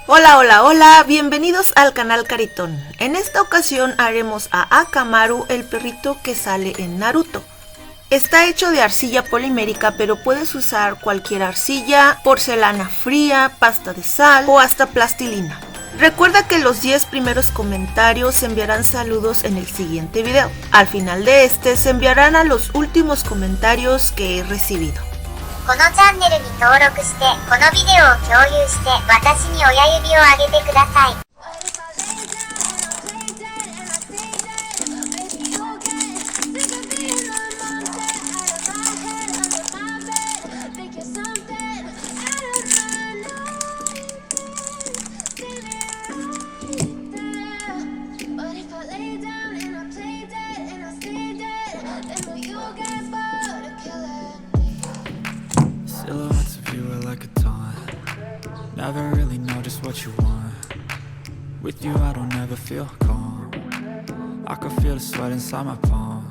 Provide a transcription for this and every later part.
Hola, hola, hola, bienvenidos al canal CARITOON. En esta ocasión haremos a AKAMARU, el perrito que sale en Naruto. Está hecho de arcilla polimérica, pero puedes usar cualquier arcilla, porcelana fría, pasta de sal o hasta plastilina. Recuerda que los 10 primeros comentarios se enviarán saludos en el siguiente video. Al final de este se enviarán a los últimos comentarios que he recibido. このチャンネルに登録して、このビデオを共有して、私に親指を上げてください。Silhouettes of you are like a taunt. Never really know just what you want. With you I don't ever feel calm. I can feel the sweat inside my palms.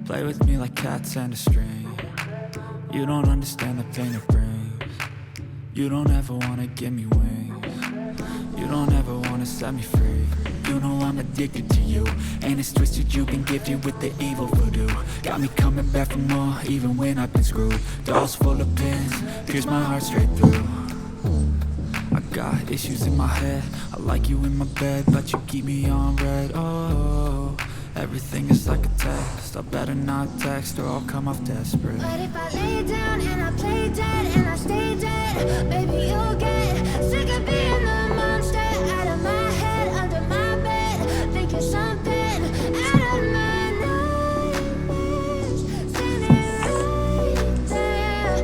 Play with me like cats and a string. You don't understand the pain it brings. You don't ever wanna give me wings. You don't ever wanna set me free. You know I'm addicted to you, and it's twisted, you've been gifted with the evil voodoo. Got me coming back for more, even when I've been screwed. Dolls full of pins, pierce my heart straight through. I got issues in my head, I like you in my bed, but you keep me on red. Oh, everything is like a test, I better not text or I'll come off desperate. But if I lay down and I play dead and I stay dead, baby you'll get sick of being the monster out of my head, under my bed, thinking something out of my nightmares, standing right there.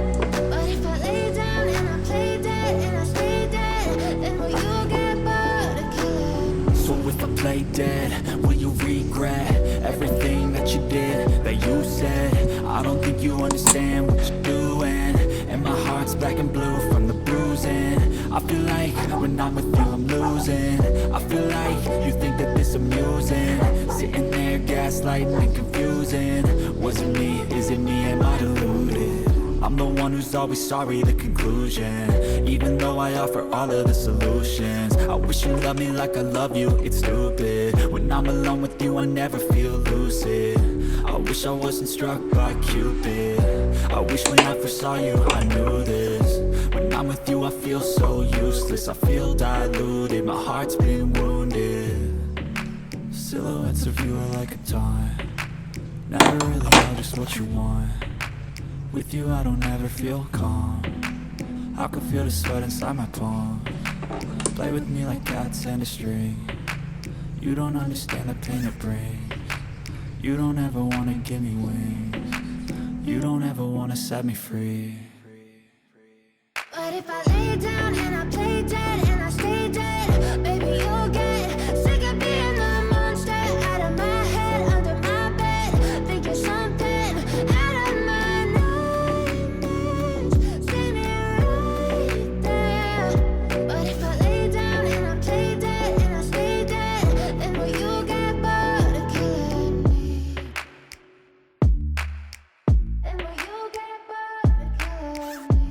But if I lay down and I play dead and I stay dead, then will you get bored of killing? So if I play dead, will you regret everything that you did, that you said? I don't think you understand what you're doing, and my heart's black and blue from the bruising. I feel like when I'm with you I'm losing. I feel like you think that this amusing, sitting there gaslighting and confusing. Was it me? Is it me? Am I deluded? I'm the one who's always sorry, the conclusion, even though I offer all of the solutions. I wish you loved me like I love you, it's stupid. When I'm alone with you I never feel lucid. I wish I wasn't struck by Cupid. I wish when I first saw you I knew this. When I'm with you I feel so useless, I feel diluted, my heart's been wounded. Silhouettes of you are like a taunt. Never really know just what you want. With you I don't ever feel calm. I can feel the sweat inside my palms. Play with me like cats and a string. You don't understand the pain it brings. You don't ever wanna give me wings. You don't ever wanna set me free. But if I lay down and I play dead and I stay dead, baby you'll get sick of being the monster out of my head, under my bed, thinking something out of my nightmares, standing right there. But if I lay down and I play dead and I stay dead, then will you get bored of killing me? Then will you get bored of killing me?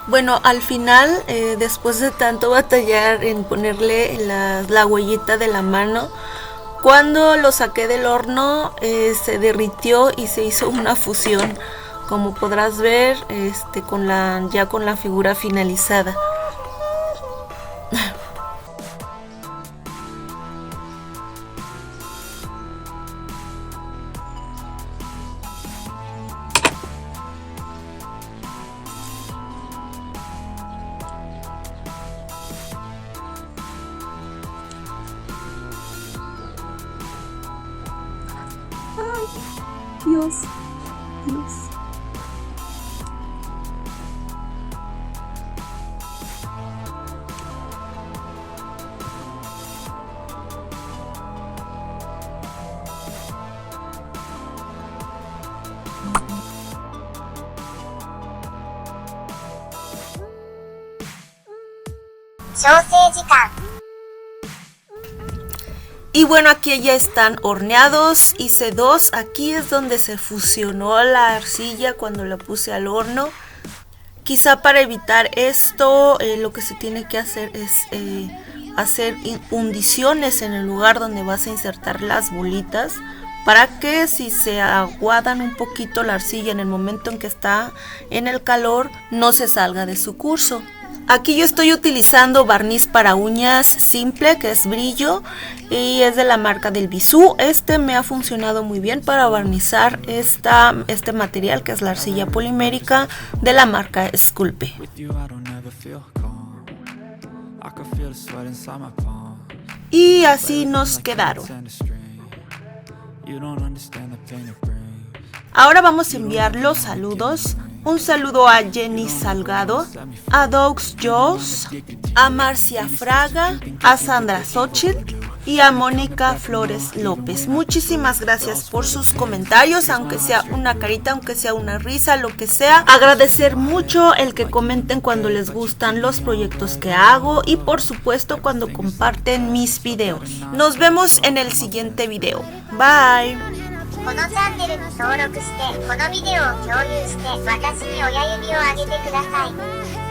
Bueno, al final, después de tanto batallar en ponerle la huellita de la mano, cuando lo saqué del horno se derritió y se hizo una fusión, como podrás ver, ya con la figura finalizada. Dios, Dios. Y bueno, aquí ya están horneados. Hice dos. Aquí es donde se fusionó la arcilla cuando la puse al horno. Quizá para evitar esto, lo que se tiene que hacer es hacer hundiciones en el lugar donde vas a insertar las bolitas, para que si se aguadan un poquito la arcilla en el momento en que está en el calor, no se salga de su curso. Aquí yo estoy utilizando barniz para uñas simple, que es brillo, y es de la marca del Bisú. Este me ha funcionado muy bien para barnizar este material, que es la arcilla polimérica de la marca Sculpe. Y así nos quedaron. Ahora vamos a enviar los saludos. Un saludo a Jenny Salgado, a Dogs Joss, a Marcia Fraga, a Sandra Xochitl y a Mónica Flores López. Muchísimas gracias por sus comentarios, aunque sea una carita, aunque sea una risa, lo que sea. Agradecer mucho el que comenten cuando les gustan los proyectos que hago y por supuesto cuando comparten mis videos. Nos vemos en el siguiente video. Bye. このチャンネルに登録して、このビデオを共有して、私に親指を上げてください。